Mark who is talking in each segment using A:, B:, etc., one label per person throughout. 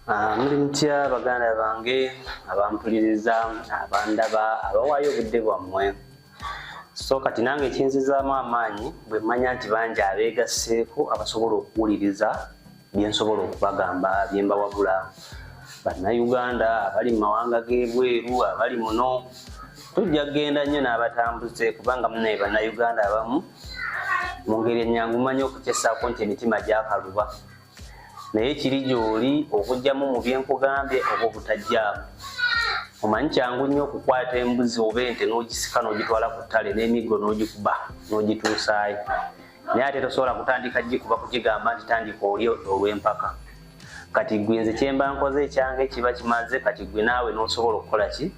A: Muri mutya baganda bange abampuliriza abandaba abawaayo obudde bwammwe. So kati nange ekinzizaamu amaanyi bwe mmanya nti bangi abeegasseeko abasobola okuwuliriza bye nsobola okubagamba bye mbawabula. Bannayuganda abali mu mawanga g'ebweru abali muno tujja kugenda nnyo n'abatambuze kubanga munaye bannayuganda abamu mu ngeri ennyangu mumanyi okukyessaako nti emitima gyakaluba. Naye kiri gy'oli okugyamu mu bye nkugambye oba obutajjaamu. Omanyi kyangu nnyo okukwata embuzi oba ente n'ogisika n'ogitwala ku ttale n'emiggo n'ogikuba n'ogituusaayo. Naye ate tosobola kutandika gikuba kugigamba nti tandika oli olw'empaka. Kati ggwe nze kye mba nkoze ekyange kiba kimaze, kati ggwe naawe n'osobola okukola ki?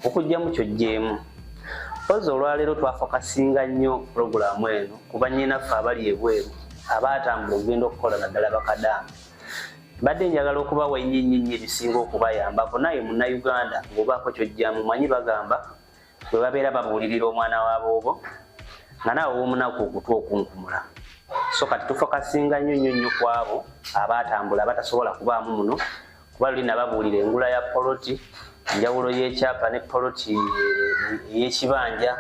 A: Okugyamu ky'oggyeemu. Pozi olwaleero twafokasinga nnyo pulogulaamu eno ku bannyinaffe abali ebweru abaatambula okugenda okukola naddala bakadaama. Badde njagala okubawa ennyinnyi ebisinga okubayambako naye munnayuganda ng'obaako ky'oggyamu. Manyi bagamba bwe babeera babuulirira omwana wa boobo nga naawe w'omunaku okutwa okunkumula. So kati tufokasinga nnyo ku abo abaatambula abatasobola kubaamu muno kuba luli nababuulira engula ya poloti, enjawulo y'ekyapa ne poloti ey'ekibanja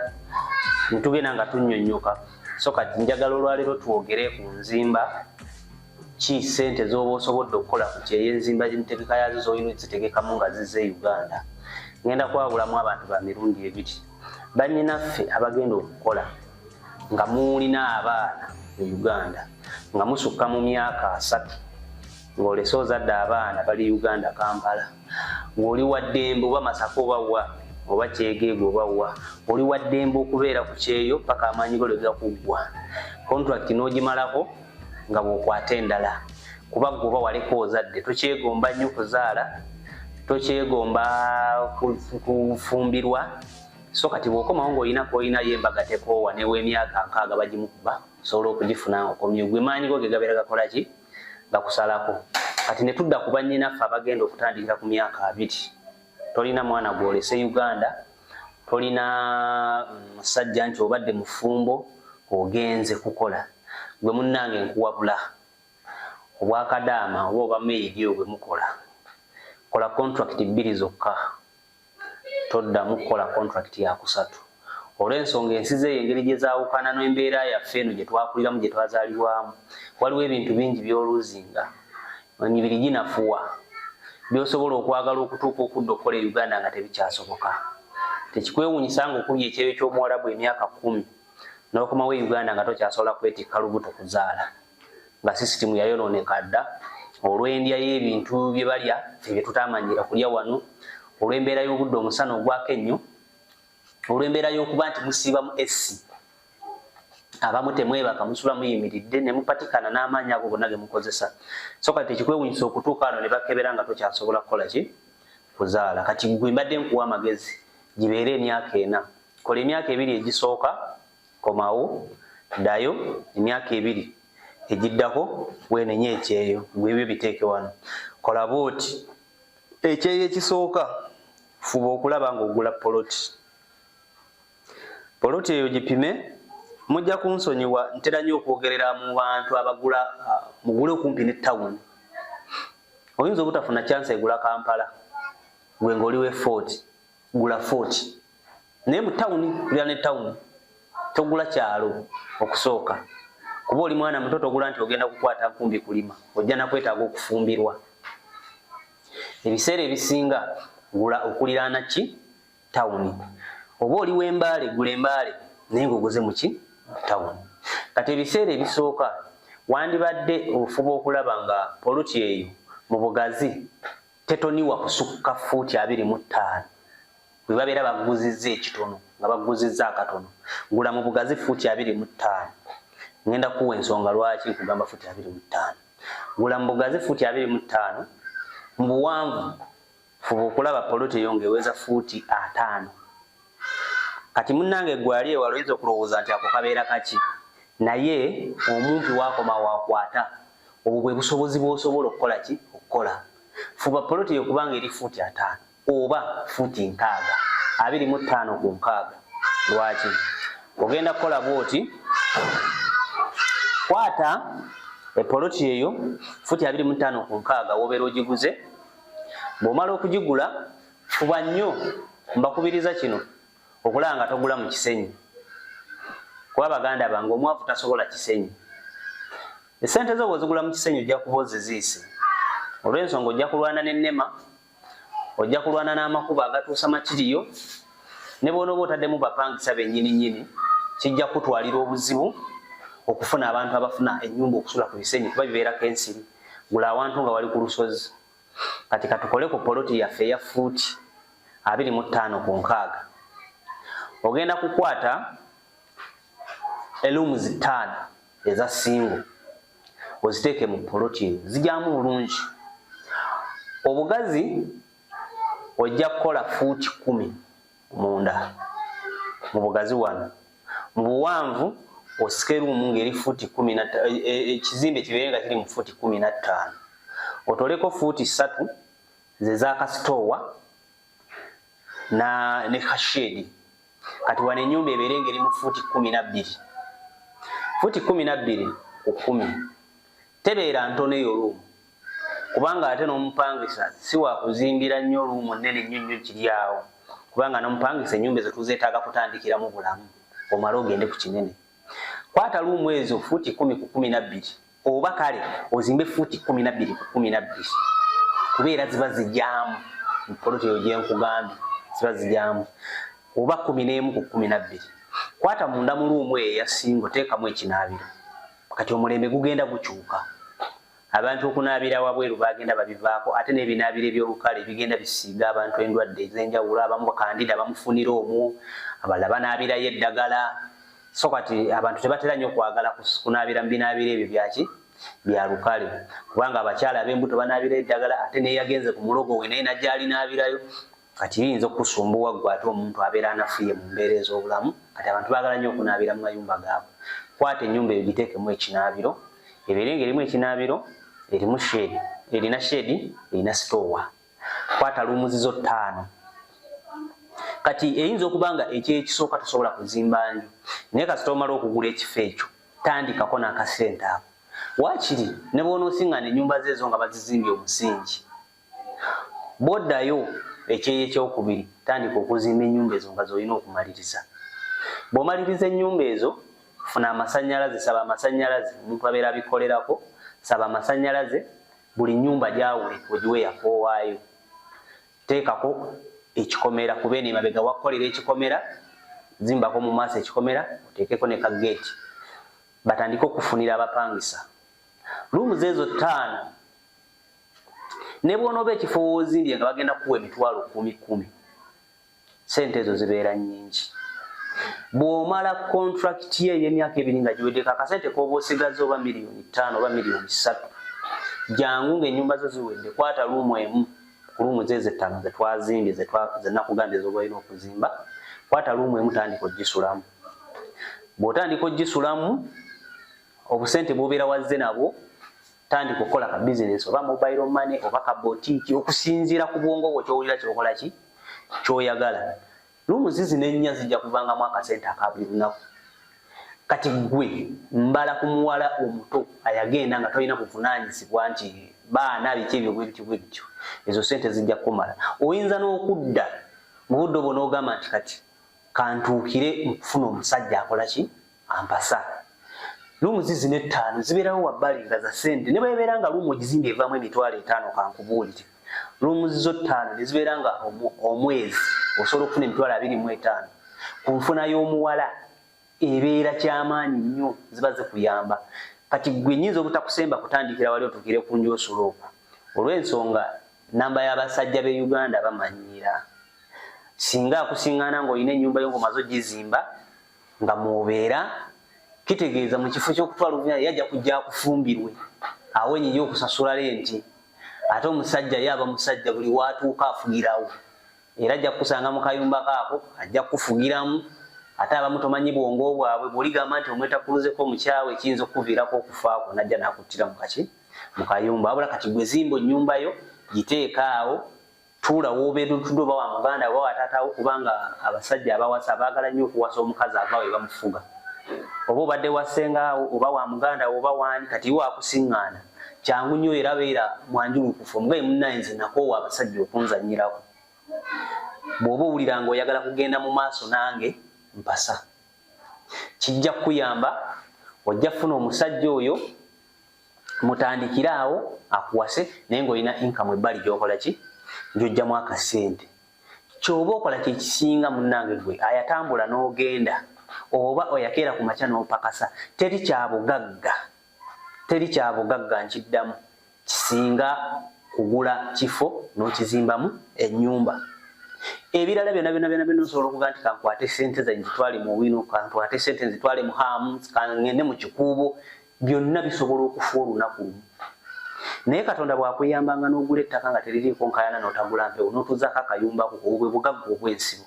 A: ntugenda nga tunnyonnyoka. So kati njagala olwaleero twogere ku nzimba ki ssente z'oba osobodde okukola ku kyey'enzimba entegeka yaazo z'olina zitegekamu nga zizze Uganda. Ngenda kwawulamu abantu ba mirundi ebiri. Bannyinaffe abagenda okukola nga mulina abaana mu Uganda nga musukka mu myaka 3 ng'olese ozadde abaana bali Uganda Kampala, ng'oli wa ddembe oba Masaka oba wa oba Kyegeego oba wa, oli wa ddembe okubeera ku kyeyo paka amaanyi go lega kuggwa. Contract n'ogimalako nga bw'okwata endala kuba ggwe oba waleko ozadde tokyegomba nnyo kuzaala, tokyegomba kufumbirwa. So kati bw'okomawo ng'olina k'olinayo embaga tekoowa n'ew'emyaka 6 bagimukuba osobola okugifuna okomye gwe maanyi go ge gabeera gakola ki? Gakusalako. Kati ne tudda ku bannyinaffe abagenda okutandikira ku myaka 2. Tolina mwana gw'olese Uganda, tolina musajja nti obadde mufumbo ogenze kukola. Gwe munnange nkuwabula obwakadaama oba obameedi bwe mukola, kola contract 2 zokka, toddamu kukola contract ya 3. Olw'ensonga ensi ze engeri gye zaawukana n'embeera yaffe eno gye twakuliramu gye twazaalibwamu, waliwo ebintu bingi by'oluuzinga emibiri ginafuwa by'osobola okwagala okutuuka okudda okukola e Uganda nga tebikyasoboka. Tekikwewuunyisa ng'okubye ekyeyo ky'omuwarabu emyaka 10 n'okomawo e Uganda nga tokyasobola kwetikka lubuto kuzaala nga sisitimu yayonooneka dda olw'endya y'ebintu bye balya ffe bye tutaamanyira kulya wano, olw'embeera y'obudde omusana ogwako ennyo, olw'embeera y'okuba nti musiibamu essi abamu temwebaka musula muyimiridde ne mupatikana n'amaanyi ago gonna ge mukozesa. So kati tekikwewuunyisa okutuuka wano ne bakebera nga tokyasobola kukola ki? Kuzaala. Kati gwe mbadde nkuwa amagezi gibeere emyaka 4. Kola emyaka 2 egisooka komawo ddayo, emyaka 2 egiddako weenenye ekyeyo gwebyo biteeke wano. Kola bw'oti ekyeyo ekisooka fuba okulaba ng'ogula poloti. Poloti eyo gipime. Mujja kunsonyiwa ntera nnyo okwogerera mu bantu abagula mugule okumpi ne ttawuni. Oyinza obutafuna chance egula Kampala gwe ng'oli we 40 gula 40, naye mu ttawuni kulira ne ttawuni togula kyalo okusooka kuba oli mwana muto togula nti ogenda kukwata nkumbi kulima, ojja nakwetaaga okufumbirwa. Ebiseera ebisinga gula okuliraana ki? Ttawuni. Oba oli w'embaale gula embaale naye ng'oguze mu ki? Ttawuni. Kati ebiseera ebisooka wandibadde ofuba okulaba nga poloti eyo mu bugazi tetoniwa kusukka fuuti 25. Bwe babeera baguzizza ekitono nga baguzizza akatono, gula mu bugazi fuuti 25. Ngenda kuwa ensonga lwaki nkugamba fuuti 25. Gula mu bugazi fuuti 25, mu buwanvu fuba okulaba poloti eyo ng'eweza fuuti 5. Kati munnange gwali ewala oyinza okulowooza nti ako kabeera kaki, naye omumpi waakoma waakwata. Obwo bwe busobozi bw'osobola okukola ki? Okukola. Fuba poloti eyo kubanga eri fuuti 5 oba fuuti 6, 25 ku 6. Lwaki? Ogenda kukola bw'oti, kwata Epoloti eyo futi 25 ku nkaaga wobeera ogiguze. Bw'omala okugigula fuba nnyo mbakubiriza kino okulaba nga togula mu kisenyi, kuba baganda bange omwavu tasobola kisenyi. Esente zo bw'ozigula mu kisenyi ojja kuba oziziise, olw'ensonga ojja kulwana n'ennema, ojja kulwana n'amakubo agatuusa makiriyo, ne bw'onooba otaddemu bapangisa bennyini kijja kutwalira obuzibu okufuna abantu abafuna ennyumba okusula ku bisenyi kuba bibeerako ensiri. Gula awantu nga wali ku lusozi. Kati katukole ku poloti yaffe eya fuuti 25 ku nkaaga. Ogenda kukwata rooms 5 eza single oziteeke mu poloti eyo, zijyamu bulungi. Obugazi ojja kukola fuuti 10 munda mu bugazi wano. Mu buwanvu osike ruumu ngeri fuuti 15, ekizimbe kibeere nga kiri mu fuuti 15. Otoleko fuuti 3 ze zakasitowa ne kashedi. Kati wano ennyumba ebeere ngeri mu fuuti 12. Fuuti 12 ku 10 tebeera ntono eyo ruumu, kubanga ate n'omupangisa si wakuzimbira nnyo ruumu nnene nnyo kiri awo, kubanga n'omupangisa ennyumba ezo tuzeetaaga kutandikiramu bulamu omale ogende ku kinene. Kwata ruumu ezo fuuti 10 ku 12, oba kale ozimbe fuuti 12 ku 12, kubeera ziba zijyamu mu poloti eyo gye nkugambye, ziba zijyamu, oba 11 ku 12. Kwata munda mu ruumu eyo eya singo teekamu ekinaabiro. Kati omulembe gugenda gukyuka. Abantu okunaabira wabweru bagenda babivaako, ate n'ebinaabiro eby'olukale bigenda bisiiga abantu endwadde ez'enjawulo. Abamu bakandida bamufunira omwo, abalala banaabirayo eddagala. So kati abantu tebatera nnyo kwagala kunaabira mu binaabiro ebyo bya lukale, kubanga abakyala ab'embuto banaabira eddagala, ate neyagenze ku mulogo we naye najja alinaabirayo. Kati biyinza okusumbuwa ggwe ate omuntu abeera anafuye mu mbeera ez'obulamu. Kati abantu baagala nnyo okunaabira mu mayumba gaabwe. Kwata ennyumba eyo giteekemu ekinaabiro, ebeere ng'erimu ekinaabiro, erimu shedi, erina shedi, erina sitoowa. Kwata ruumuzi zo 5. Kati eyinza okuba nga ekyekisooka tosobola kuzimba nju, naye kasita omala okugula ekifo ekyo tandikako n'akasente ako. Waakiri ne bw'onoosiŋŋaana ennyumba zeezo nga bazizimbye omusingi, bw'oddayo ekyeyo ekyokubiri tandika okuzimba ennyumba ezo nga z'olina okumaliriza. Bw'omaliriza ennyumba ezo, funa amasannyalaze, saba amasannyalaze, omuntu abeera abikolerako, saba amasannyalaze, buli nnyumba gyawule ogiwe yakoowaayo. Teekako ekikomera, kuba eno emabega wakukolera ekikomera, zimbako mu maaso ekikomera, oteekeko ne kageeti, batandike okufunira abapangisa. Ruumu zeezo 5, ne bw'onooba ekifo woozimbye nga bagenda kuwa emitwalo 10, sente ezo zibeera nnyingi. Bw'omala kontrakiti ey'emyaka 2 nga giweddeko, akasente k'oba osigaze oba $5 million oba $3 million, jangu ng'ennyumba zo ziwedde, kwata ruumu emu ku ruumu zeezo 5 ze twazimbye ze nakugambye z'oba olina okuzimba. Kwata ruumu emu tandika ogisulamu. Bw'otandika ogisulamu, obusente bw'obeera wazze nabwo, tandika okukola ka bizinesi, oba mobile money oba ka boutique, okusinziira ku bwongo bwo ky'owulira ky'okola ki ky'oyagala. Ruumu zino 4 zijja kuvangamu akasente aka buli lunaku. Kati gwe mbala ku muwala omuto ayagenda nga tolina buvunaanyizibwa nti baana biki ebyo bwe bityo, ezo sente zijja kumala. Oyinza n'okudda mu budde obwo n'ogamba nti kati kantuukire nkufuna omusajja akola ki ampasa. Ruumu zino 5 zibeerawo wabbali nga za sente, ne bwebeera nga ruumu ogizimba evaamu emitwalo 5, kankubuulire, ruumu zo 5 ne zibeera nga omwezi osobola okufuna emitwalo 25. Ku nfuna y'omuwala ebeera kyamaanyi nnyo, ziba zikuyamba. Kati gwe nnyinza obutakusemba kutandikira wali otuukire ku nju osula okwo, olw'ensonga namba y'abasajja b'e Uganda bamanyiira. Singa akusiŋŋaana ng'olina ennyumba yo ng'omaze ogizimba nga mw'obeera, kitegeeza mu kifo ky'okutwala obuvunaanyizibwa yajja kujja akufumbirwe, awenyiye okusasula lenti. Ate omusajja ye aba musajja, buli waatuuka afugirawo, era ajja kukusanga mu kayumba kaako, ajja kufugiramu. Ate abamu tomanyi bwongo bwabwe, bw'oligamba nti omwetakuluzeko omukyawe kiyinza okuviirako okufaako, najja n'akuttira mu kayumba. Wabula kati gwe zimba ennyumba yo, giteeka awo, tuula w'obeera otudde oba wa muganda oba wa taataawo, kubanga abasajja abawasa baagala nnyo okuwasa omukazi avaawo we bamufuga. oba obadde wasenga oba wa muganda oba wani kati wakusiŋŋaana kyangu nnyo era beera mwanjulukufu omugaye munnaye nze nakoowa abasajja okunzannyirako bw'oba owulira ng'oyagala kugenda mu maaso nange mpasa kijja kukuyamba ojja kufuna omusajja oyo mutandikire awo akuwase naye ng'olina inkamu ebbali gy'okola ki gy'ojjamu akasente ky'oba okola kye kisinga munnange gwe ayatambula n'ogenda oba oyakeera ku makya n'opakasa teri kyabugagga nkiddamu kisinga kugula kifo n'okizimbamu ennyumba ebirala byonna osobola okuga nti kankwate sente zange zitwale mu wino kankwate sente nzitwale mu haamu kangende mu kikuubo byonna bisobola okufa olunaku lumu naye Katonda bw'akuyambanga n'ogula ettaka nga teririiko nkayana n'otagula mpewo n'otuzaako akayumbako obwe bugagga obw'ensibo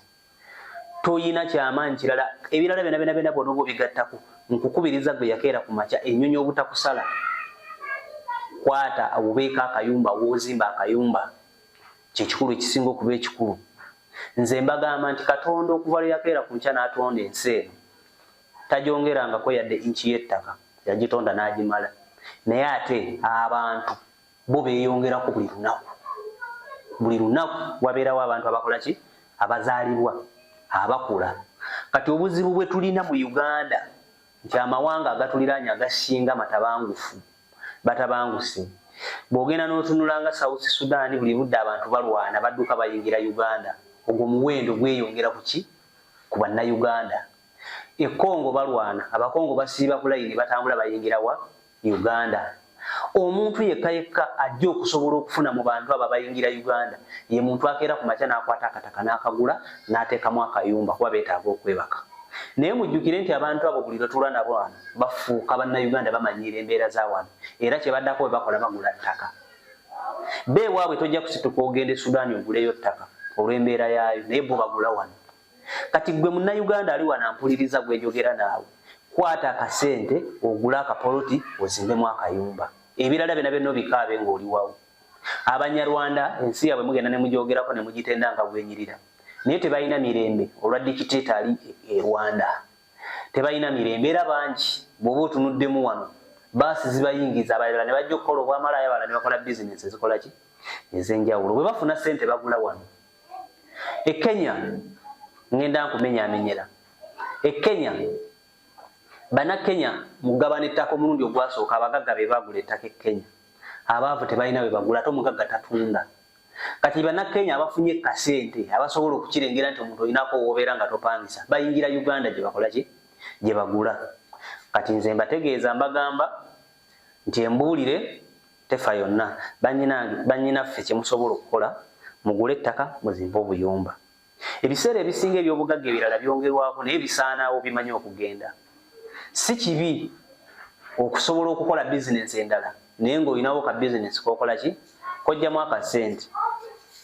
A: toyina kyamaanyi kirala ebirala byonna bw'onooba obigattako nkukubiriza gwe yakeera ku makya ennyonyi obutakusala kwata obubeeko akayumba woozimba akayumba kyekikulu ekisinga okuba ekikulu nze mbagamba nti Katonda okuva lwe yakeera ku nkya n'atonda ensi eno tagyongerangako yadde inki y'ettaka yagitonda n'agimala naye ate abantu bo beeyongerako buli lunaku wabeerawo abantu abakola ki abazaalibwa abakula kati obuzibu bwe tulina mu Uganda nti amawanga agatuliraanye agasinga batabanguse bw'ogenda n'otunulanga South Sudan buli budde abantu balwana badduka bayingira Uganda ogwo muwendo gweyongera ku bannayuganda Congo balwana abakongo basiiba ku layini batambula bayingira wa Uganda omuntu yekka ajja okusobola okufuna mu bantu abo bayingira Uganda ye muntu akeera ku makya n'akwata akataka n'akagula n'ateekamu akayumba kuba beetaaga okwebaka naye mujjukire nti abantu abo buli lwetulwa nabo wano bafuuka bannayuganda bamanyiira embeera za wano era kye baddako bwe bakola bagula ttaka beewaabwe tojja kusituka ogende Sudaani oguleyo ttaka olw'embeera yaayo naye bo bagula wano kati gwe munnayuganda ali wano ampuliriza gwejogera naawe kwata akasente ogula akapoloti ozimbemu akayumba ebirala byonna obikaabe ng'oli wawo Abanyarwanda ensi yaabwe mugenda ne mugyogerako ne mugitenda nga bwenyirira naye tebalina mirembe olwa dikiteeta ali e Rwanda tebalina mirembe era bangi bw'oba otunuddemu wano baasi zibayingiza abalala ne bajja okukola obwamalaaya abalala ne bakola bizinesi ezikola ki ez'enjawulo bwe bafuna ssente bagula wano Kenya ngenda nkumenyamenyera Kenya Bannakenya mugabana ettaka omulundi ogwasooka abagagga be bagula ettaka Kenya abaavu tebalina we bagula ate omugagga tatunda kati Bannakenya abafunye kasente abasobola okukirengera nti omuntu olinako w'obeera nga topangisa bayingira Uganda gye bakola ki gye bagula kati nze mbategeeza mbagamba nti embuulire tefa yonna bannyinaffe kye musobola okukola mugule ettaka muzimbe obuyumba ebiseera ebisinga eby'obugagga ebirala byongerwako naye bisaanaawo bimanyi okugenda si kibi okusobola okukola bizinesi endala naye ng'olinawo ka bizinesi k'okola ki kojjamu akasente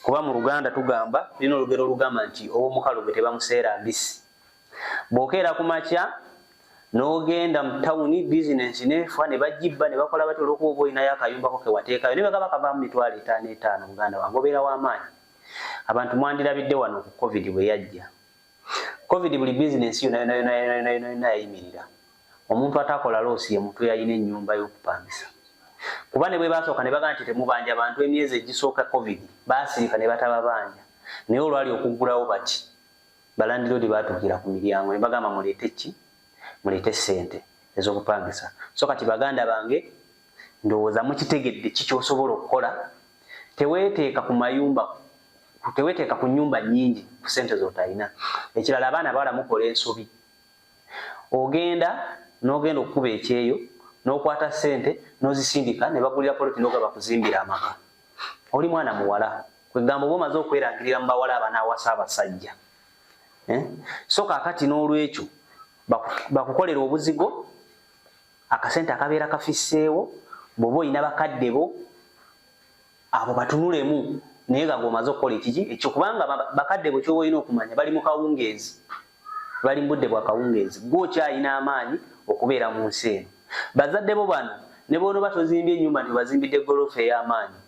A: kuba mu Luganda tugamba lino olugero olugamba nti ow'omukalu gwe tebamuseera mbisi bw'okeera ku makya n'ogenda mu tawuni bizinesi nefa ne bagibba ne bakola batyo olw'okuba oba olinayo akayumbako ke wateekayo ne bagaba kavaamu 5,500 Muganda wange obeera w'amaanyi abantu mwandirabidde wano ku COVID bwe yajja COVID buli bizinesi yonna yayimirira omuntu atakola loosi ye muntu yalina ennyumba y'okupangisa kuba ne bwe basooka ne bagaa nti temubanja abantu emyezi egisooka COVID baasirika ne batababanja naye olwali okuggulawo bati balandiroodi baatuukira ku miryango ne bagamba muleete ssente ez'okupangisa so kati baganda bange ndowooza mukitegedde ki ky'osobola okukola teweeteeka ku nnyumba nnyingi ku ssente z'otalina ekirala abaana bawala mukola ensobi ogenda n'ogenda okukuba ekyeyo n'okwata ssente n'ozisindika ne bagulira poloti n'ogaba kuzimbira amaka oli mwana muwala kwegamba oba omaze okwerangirira mu bawala abanaawasa abasajja so kaakati n'olwekyo bakukolera obuzigo akasente akabeera kafisseewo bw'oba olina bakadde bo abo batunulemu naye nga ng'omaze okukola ekiki ekyo kubanga bakadde bo ky'oba olina okumanya bali mu kawungeezi bali mu budde bwa kawungeezi gw'okyalina amaanyi okubeera mu nsi eno bazadde bo bano ne bw'onooba tozimbye ennyumba nti bazimbidde eggoloofa ey'amaanyi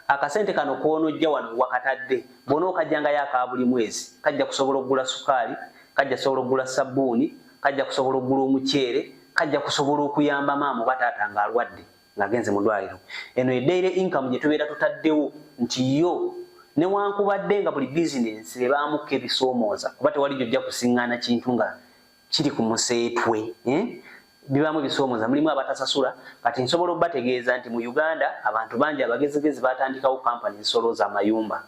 A: akasente kano koonojja wano wakatadde bw'onookajjangayo aka buli mwezi kajja kusobola okugula sukaali kajja kusobola okugula sabbuuni kajja kusobola okugula omuceere, kajja kusobola okuyamba maama oba taata ng'alwadde ng'agenze mu ddwaliro. Eno eddaire income gye tubeera tutaddewo nti yo newankubadde nga buli bizinensi ebaamuko ebisoomooza kuba tewali gyojja kusiŋŋaana kintu nga kiri ku museetwe, bibaamu ebisoomooza, mulimu abatasasula. Kati nsobola obbategeeza nti mu Uganda abantu bangi abagezigezi baatandikawo kampani zisolooza amayumba.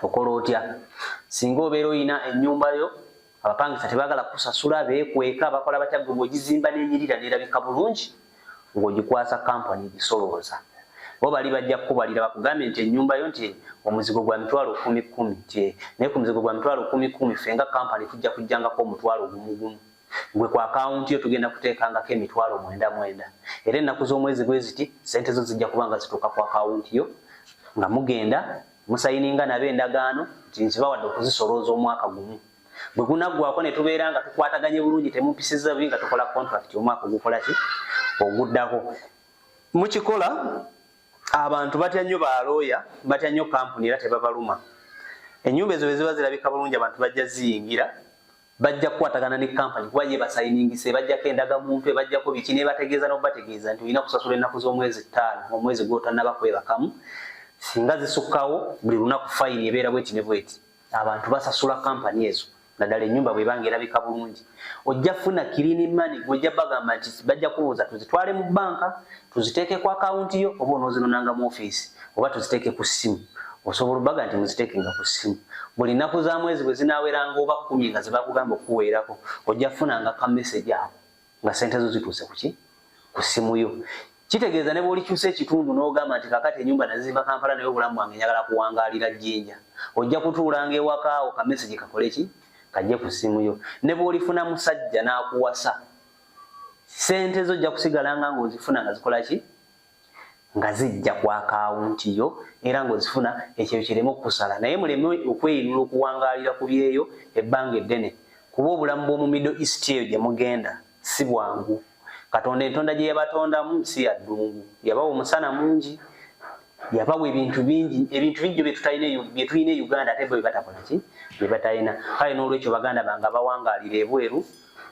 A: Okola otya? Singa obeera oyina ennyumba yo abapangisa tebaagala kusasula, beekweka, bakola batya, gwe bw'ogizimba n'enyirira n'erabika bulungi ng'ogikwasa kampani egisolooza. Bo bali bajja kukubalira bakugambe nti ennyumba yo nti omuzigo gwa mitwalo 10,000 nti naye ku muzigo gwa mitwalo 10,000 ffe nga kampani tujja kujjangako omutwalo gumu. Gwe ku akawunti yo tugenda kuteekangako emitwalo 9,900. Era ennaku z'omwezi bwe ziti ssente zo zijja kuba nga zituuka ku akawunti yo nga mugenda musayininga nabo endagaano nti nzibawadde okuzisolooza omwaka gumu. Bwe gunaggwako ne tubeera nga tukwataganye bulungi temumpisiza bubi nga tukola contract omwaka ogukola ki oguddako. Mukikola abantu batya nnyo balooya, batya nnyo kampuni era tebabaluma. Ennyumba ezo bwe ziba zirabika bulungi abantu bajja ziyingira, bajja kukwatagana ne kampani kuba ye basayiningise, bajjako endagamuntu, bajjako biki ne bategeeza n'obategeeza nti olina kusasula ennaku z'omwezi 5 omwezi gw'otannaba kwebakamu. Singa zisukkawo buli lunaku fayini ebeera bweti ne bweti. Abantu basasula kampani ezo naddala ennyumba bw'ebanga erabika bulungi. Ojja kufuna clean money gw'ojja bagamba nti bajja kubuuza tuzitwale mu banka, tuziteeke ku akawunti yo oba onoozinonanga mu ofiisi oba tuziteeke ku ssimu. Osobola obbaga nti muziteekenga ku ssimu. Buli nnaku za mwezi bwe zinaaweranga oba 10 nga ze bakugamba okukuweerako, ojja kufunanga ka message awo nga ssente zo zituuse ku ki? Ku ssimu yo. Kitegeeza ne bw'olikyusa ekitundu n'ogamba nti kakati ennyumba nazimba Kampala naye obulamu bwange njagala kuwangaalira Jjinja, ojja kutuulanga ewaka awo ka message kakole ki? Kajje ku ssimu yo. Ne bw'olifuna musajja n'akuwasa, ssente zo ojja kusigalanga ng'ozifuna nga zikola ki? Nga zijja ku akawunti yo era ng'ozifuna ekyo kireme okukusala. Naye muleme okweyinula okuwangaalira ku byeyo ebbanga eddene kuba obulamu bw'omu Middle East eyo gye mugenda si bwangu. Katonda entonda gye yabatondamu si ya ddungu, yabawa omusana mungi, yabawa ebintu bingi bye tulina e Uganda ate bwe batakola ki? Bye batalina. Kale n'olwekyo baganda bange abawangaalira ebweru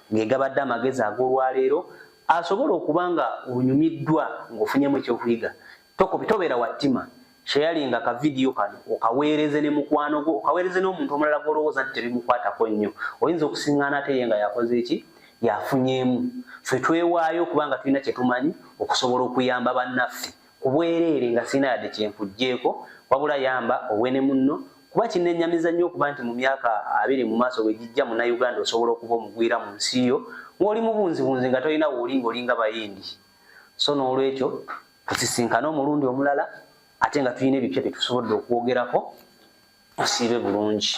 A: ge gabadde amagezi ag'olwaleero asobola okuba nga onyumiddwa ng'ofunyemu ekyokuyiga. Tobeera wattima, sharinga ka video kano okaweereze ne mukwano gwo, okaweereze n'omuntu omulala gw'olowooza nti tebimukwatako nnyo. Oyinza okusiŋŋaana ate ye nga yakoze ki? Yafunyeemu. Ffe twewaayo kubanga tulina kye tumanyi okusobola okuyamba bannaffe ku bwereere nga sirina yadde kyenkuggyeko, wabula yamba owene munno kuba kinennyamiza nnyo okuba nti mu myaka 20 mu maaso bwe gijja Munnayuganda osobola okuba omugwira mu nsi yo ng'oli mu bunzibunzi nga tolina olinga bayindi. So n'olwekyo tusisinkane omulundi omulala ate nga tulina ebipya bye tusobodde okwogerako, osiibe bulungi.